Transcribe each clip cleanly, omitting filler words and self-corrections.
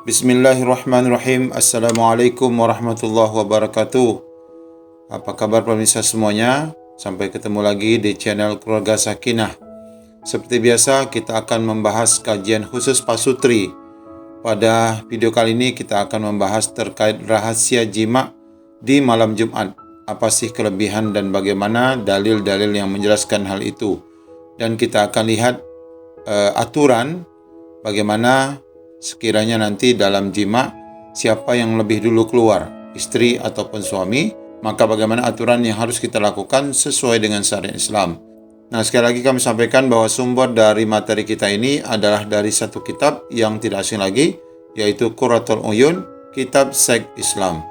Bismillahirrahmanirrahim. Assalamualaikum warahmatullahi wabarakatuh. Apa kabar pemirsa semuanya? Sampai ketemu lagi di channel Keluarga Sakinah. Seperti biasa, kita akan membahas kajian khusus pasutri. Pada video kali ini kita akan membahas terkait rahasia jima di malam Jumat. Apa sih kelebihan dan bagaimana dalil-dalil yang menjelaskan hal itu. Dan kita akan lihat aturan bagaimana sekiranya nanti dalam jima siapa yang lebih dulu keluar, istri ataupun suami, maka bagaimana aturan yang harus kita lakukan sesuai dengan syariat Islam. Nah, sekali lagi kami sampaikan bahwa sumber dari materi kita ini adalah dari satu kitab yang tidak asing lagi, yaitu Qurratul Uyun, kitab seks Islam.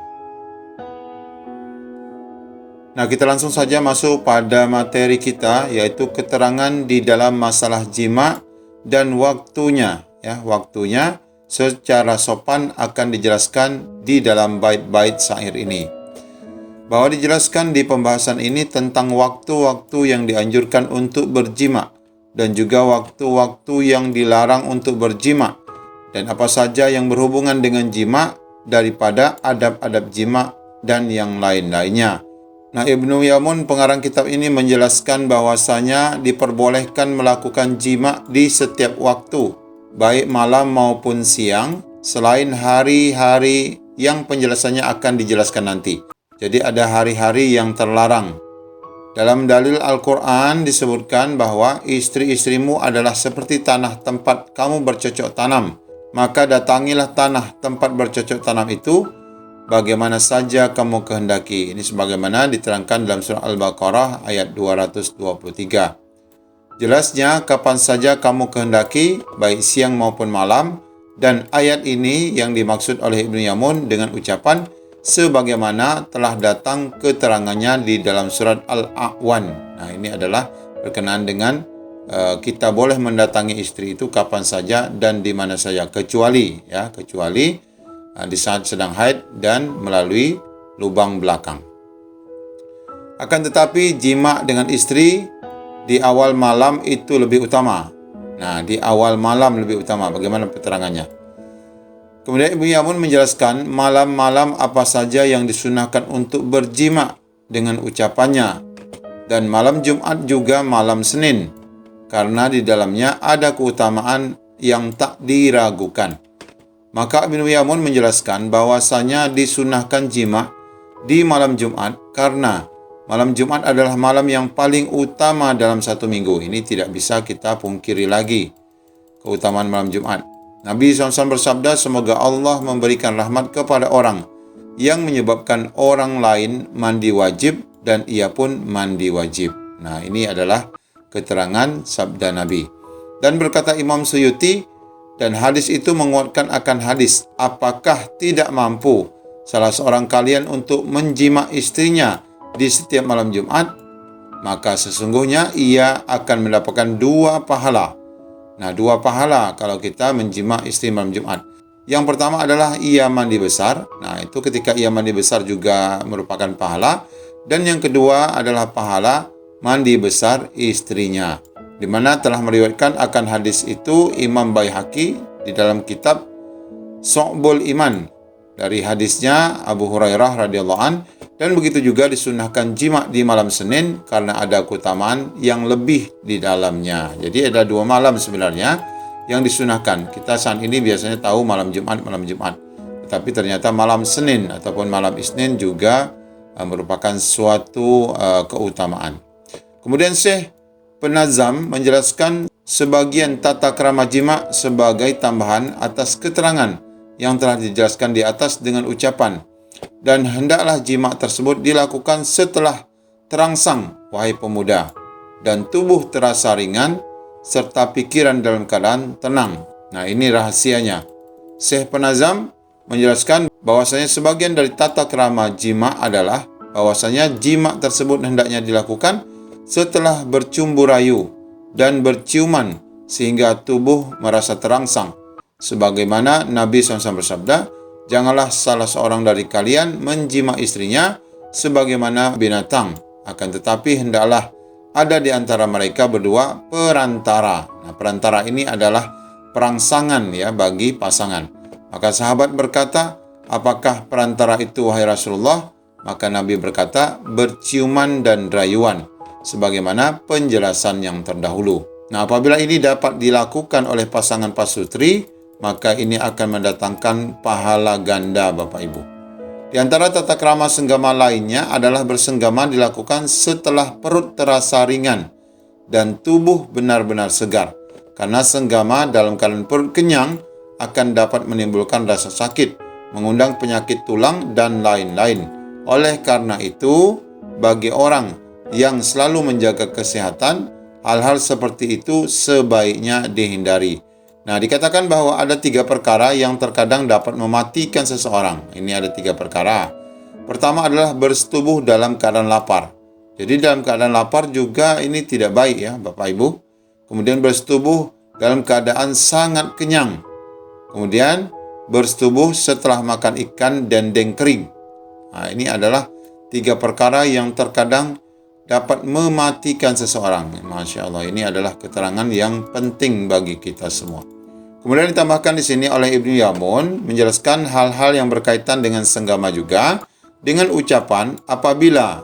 Nah, kita langsung saja masuk pada materi kita, yaitu keterangan di dalam masalah jima dan waktunya. Waktunya secara sopan akan dijelaskan di dalam bait-bait syair ini. Bahwa dijelaskan di pembahasan ini tentang waktu-waktu yang dianjurkan untuk berjima dan juga waktu-waktu yang dilarang untuk berjima dan apa saja yang berhubungan dengan jima daripada adab-adab jima dan yang lain-lainnya. Nah, Ibnu Yamun pengarang kitab ini menjelaskan bahwasanya diperbolehkan melakukan jima di setiap waktu, baik malam maupun siang, selain hari-hari yang penjelasannya akan dijelaskan nanti. Jadi ada hari-hari yang terlarang. Dalam dalil Al-Quran disebutkan bahwa istri-istrimu adalah seperti tanah tempat kamu bercocok tanam. Maka datangilah tanah tempat bercocok tanam itu bagaimana saja kamu kehendaki. Ini sebagaimana diterangkan dalam surah Al-Baqarah ayat 223. Jelasnya kapan saja kamu kehendaki, baik siang maupun malam, dan ayat ini yang dimaksud oleh Ibnu Yamun dengan ucapan sebagaimana telah datang keterangannya di dalam surat Al-A'wan. Nah, ini adalah berkenaan dengan kita boleh mendatangi istri itu kapan saja dan di mana saja, kecuali di saat sedang haid dan melalui lubang belakang. Akan tetapi jima dengan istri di awal malam itu lebih utama. Nah, di awal malam lebih utama. Bagaimana keterangannya? Kemudian Ibnu Yamun menjelaskan malam-malam apa saja yang disunahkan untuk berjima dengan ucapannya. Dan malam Jumat juga malam Senin. Karena di dalamnya ada keutamaan yang tak diragukan. Maka Ibnu Yamun menjelaskan bahwasanya disunahkan jima di malam Jumat karena malam Jumat adalah malam yang paling utama dalam satu minggu. Ini tidak bisa kita pungkiri lagi keutamaan malam Jumat. Nabi SAW bersabda, semoga Allah memberikan rahmat kepada orang yang menyebabkan orang lain mandi wajib dan ia pun mandi wajib. Nah, ini adalah keterangan sabda Nabi. Dan berkata Imam Suyuti, dan hadis itu menguatkan akan hadis, apakah tidak mampu salah seorang kalian untuk menjima istrinya di setiap malam Jumat, maka sesungguhnya ia akan mendapatkan 2 pahala. Nah, 2 pahala kalau kita menjima istri malam Jumat. Yang pertama adalah ia mandi besar. Nah, itu ketika ia mandi besar juga merupakan pahala. Dan yang kedua adalah pahala mandi besar istrinya. Di mana telah meriwayatkan akan hadis itu Imam Baihaqi di dalam kitab Syu'bul Iman. Dari hadisnya Abu Hurairah radhiyallahu an. Dan begitu juga disunahkan jima di malam Senin karena ada keutamaan yang lebih di dalamnya. Jadi ada 2 malam sebenarnya yang disunahkan. Kita saat ini biasanya tahu malam Jumat. Tetapi ternyata malam Senin ataupun malam Isnin juga merupakan suatu keutamaan. Kemudian Syekh Penazam menjelaskan sebagian tata krama jima sebagai tambahan atas keterangan yang telah dijelaskan di atas dengan ucapan, dan hendaklah jima tersebut dilakukan setelah terangsang, wahai pemuda, dan tubuh terasa ringan, serta pikiran dalam keadaan tenang. Nah, ini rahasianya. Syekh Penazam menjelaskan bahwasanya sebagian dari tata krama jima adalah bahwasanya jima tersebut hendaknya dilakukan setelah bercumbu rayu dan berciuman sehingga tubuh merasa terangsang. Sebagaimana Nabi SAW bersabda, janganlah salah seorang dari kalian menjima istrinya sebagaimana binatang. Akan tetapi hendaklah ada di antara mereka berdua perantara. Nah, perantara ini adalah perangsangan bagi pasangan. Maka sahabat berkata, apakah perantara itu wahai Rasulullah? Maka Nabi berkata, berciuman dan rayuan, sebagaimana penjelasan yang terdahulu. Nah, apabila ini dapat dilakukan oleh pasangan pasutri, maka ini akan mendatangkan pahala ganda, Bapak Ibu. Di antara tata krama senggama lainnya adalah bersenggama dilakukan setelah perut terasa ringan dan tubuh benar-benar segar. Karena senggama dalam keadaan perut kenyang akan dapat menimbulkan rasa sakit, mengundang penyakit tulang, dan lain-lain. Oleh karena itu, bagi orang yang selalu menjaga kesehatan, hal-hal seperti itu sebaiknya dihindari. Nah, dikatakan bahwa ada 3 perkara yang terkadang dapat mematikan seseorang. Ini ada 3 perkara. Pertama adalah bersetubuh dalam keadaan lapar. Jadi dalam keadaan lapar juga ini tidak baik ya Bapak Ibu. Kemudian bersetubuh dalam keadaan sangat kenyang. Kemudian bersetubuh setelah makan ikan dendeng kering. Nah, ini adalah 3 perkara yang terkadang dapat mematikan seseorang. Masya Allah, ini adalah keterangan yang penting bagi kita semua. Kemudian ditambahkan di sini oleh Ibnu Yamun menjelaskan hal-hal yang berkaitan dengan senggama juga dengan ucapan apabila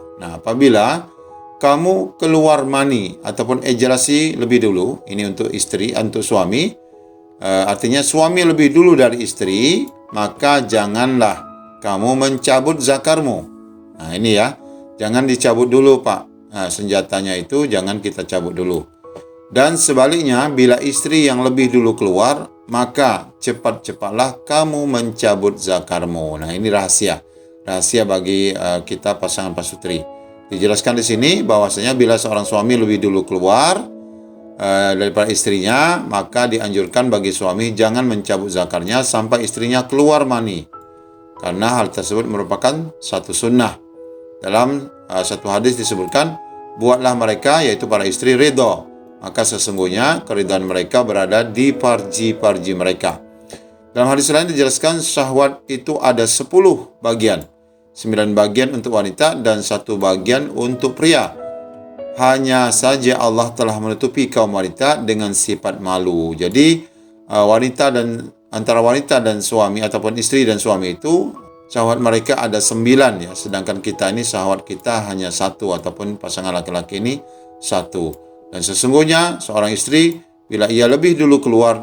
kamu keluar mani ataupun ejakulasi lebih dulu, ini untuk istri, untuk suami, artinya suami lebih dulu dari istri, maka janganlah kamu mencabut zakarmu. Nah ini ya, jangan dicabut dulu Pak. Nah, senjatanya itu jangan kita cabut dulu. Dan sebaliknya, bila istri yang lebih dulu keluar, maka cepat-cepatlah kamu mencabut zakarmu. Nah ini rahasia bagi kita pasangan pasutri. Dijelaskan di sini bahwasanya bila seorang suami lebih dulu keluar daripada istrinya, maka dianjurkan bagi suami jangan mencabut zakarnya sampai istrinya keluar mani. Karena hal tersebut merupakan satu sunnah. Dalam satu hadis disebutkan, buatlah mereka, yaitu para istri, ridho. Maka sesungguhnya keridhaan mereka berada di parji-parji mereka. Dalam hadis lain dijelaskan syahwat itu ada 10 bagian. 9 bagian untuk wanita dan 1 bagian untuk pria. Hanya saja Allah telah menutupi kaum wanita dengan sifat malu. Jadi antara wanita dan suami ataupun istri dan suami itu syahwat mereka ada 9 ya. Sedangkan kita ini syahwat kita hanya 1 ataupun pasangan laki-laki ini 1. Dan sesungguhnya seorang istri bila ia lebih dulu keluar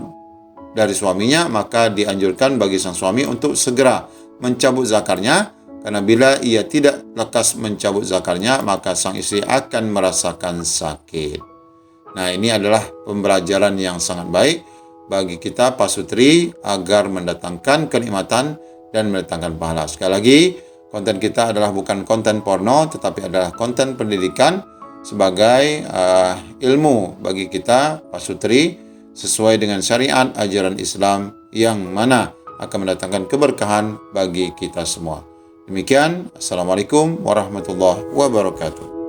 dari suaminya, maka dianjurkan bagi sang suami untuk segera mencabut zakarnya. Karena bila ia tidak lekas mencabut zakarnya, maka sang istri akan merasakan sakit. Nah ini adalah pembelajaran yang sangat baik bagi kita pasutri agar mendatangkan kenikmatan dan mendatangkan pahala. Sekali lagi, konten kita adalah bukan konten porno, tetapi adalah konten pendidikan sebagai ilmu bagi kita pasutri sesuai dengan syariat ajaran Islam yang mana akan mendatangkan keberkahan bagi kita semua. Demikian, Assalamualaikum warahmatullahi wabarakatuh.